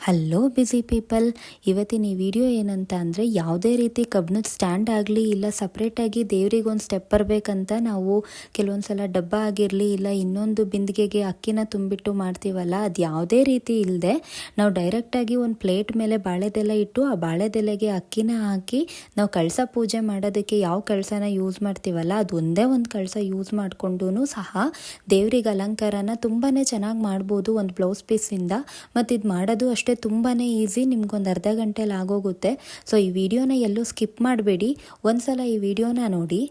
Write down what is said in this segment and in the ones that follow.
Hello ಬಿಸಿ people, ಇವತ್ತಿನ ಈ video ಏನಂತ ಅಂದರೆ, ಯಾವುದೇ ರೀತಿ ಕಬ್ಬಿಣದ ಸ್ಟ್ಯಾಂಡ್ ಆಗಲಿ ಇಲ್ಲ ಸಪ್ರೇಟಾಗಿ ದೇವ್ರಿಗೆ ಒಂದು ಸ್ಟೆಪ್ ಬರಬೇಕಂತ ನಾವು ಕೆಲವೊಂದು ಸಲ ಡಬ್ಬ ಆಗಿರಲಿ ಇಲ್ಲ ಇನ್ನೊಂದು ಬಿಂದಿಗೆಗೆ ಅಕ್ಕಿನ ತುಂಬಿಟ್ಟು ಮಾಡ್ತೀವಲ್ಲ, ಅದು ಯಾವುದೇ ರೀತಿ ಇಲ್ಲದೆ ನಾವು ಡೈರೆಕ್ಟಾಗಿ ಒಂದು ಪ್ಲೇಟ್ ಮೇಲೆ ಬಾಳೆದೆಲೆ ಇಟ್ಟು ಆ ಬಾಳೆದೆಲೆಗೆ ಅಕ್ಕಿನ ಹಾಕಿ ನಾವು ಕಳಸ ಪೂಜೆ ಮಾಡೋದಕ್ಕೆ ಯಾವ ಕಳಸನ ಯೂಸ್ ಮಾಡ್ತೀವಲ್ಲ ಅದು ಒಂದೇ ಒಂದು ಕಳಸ ಯೂಸ್ ಮಾಡಿಕೊಂಡು ಸಹ ದೇವ್ರಿಗೆ ಅಲಂಕಾರನ ತುಂಬಾ ಚೆನ್ನಾಗಿ ಮಾಡ್ಬೋದು ಒಂದು ಬ್ಲೌಸ್ ಪೀಸಿಂದ. ಮತ್ತು ಇದು ಮಾಡೋದು ಅಷ್ಟೇ ತುಂಬಾ ಈಸಿ, ನಿಮ್ಗೊಂದು ಅರ್ಧ ಗಂಟೆಲಿ ಆಗೋಗುತ್ತೆ. ಸೊ ಈ ವಿಡಿಯೋನ ಎಲ್ಲೂ ಸ್ಕಿಪ್ ಮಾಡಬೇಡಿ, ಒಂದ್ಸಲ ಈ ವಿಡಿಯೋನ ನೋಡಿ.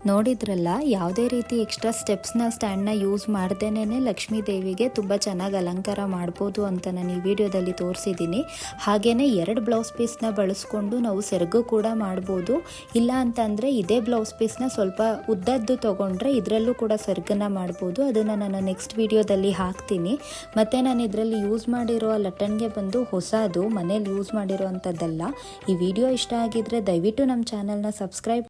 ನೋಡಿದ್ರಲ್ಲ, ಯಾವುದೇ ರೀತಿ ಎಕ್ಸ್ಟ್ರಾ ಸ್ಟೆಪ್ಸ್ನ ಸ್ಟ್ಯಾಂಡ್ನ ಯೂಸ್ ಮಾಡ್ದೇನೆ ಲಕ್ಷ್ಮೀ ದೇವಿಗೆ ತುಂಬ ಚೆನ್ನಾಗಿ ಅಲಂಕಾರ ಮಾಡ್ಬೋದು ಅಂತ ನಾನು ಈ ವಿಡಿಯೋದಲ್ಲಿ ತೋರಿಸಿದ್ದೀನಿ. ಹಾಗೆಯೇ 2 ಬ್ಲೌಸ್ ಪೀಸ್ನ ಬಳಸ್ಕೊಂಡು ನಾವು ಸೆರಗು ಕೂಡ ಮಾಡ್ಬೋದು. ಇಲ್ಲ ಅಂತಂದರೆ ಇದೇ ಬ್ಲೌಸ್ ಪೀಸ್ನ ಸ್ವಲ್ಪ ಉದ್ದದ್ದು ತೊಗೊಂಡ್ರೆ ಇದರಲ್ಲೂ ಕೂಡ ಸೆರಗನ್ನ ಮಾಡ್ಬೋದು. ಅದನ್ನು ನಾನು ನೆಕ್ಸ್ಟ್ ವಿಡಿಯೋದಲ್ಲಿ ಹಾಕ್ತೀನಿ. ಮತ್ತು ನಾನು ಇದರಲ್ಲಿ ಯೂಸ್ ಮಾಡಿರೋ ಲಟ್ಟಣಿಗೆ ಬಂದು ಹೊಸದು, ಮನೇಲಿ ಯೂಸ್ ಮಾಡಿರೋ ಅಂಥದ್ದಲ್ಲ. ಈ ವಿಡಿಯೋ ಇಷ್ಟ ಆಗಿದ್ರೆ ದಯವಿಟ್ಟು ನಮ್ಮ ಚಾನಲ್ನ ಸಬ್ಸ್ಕ್ರೈಬ್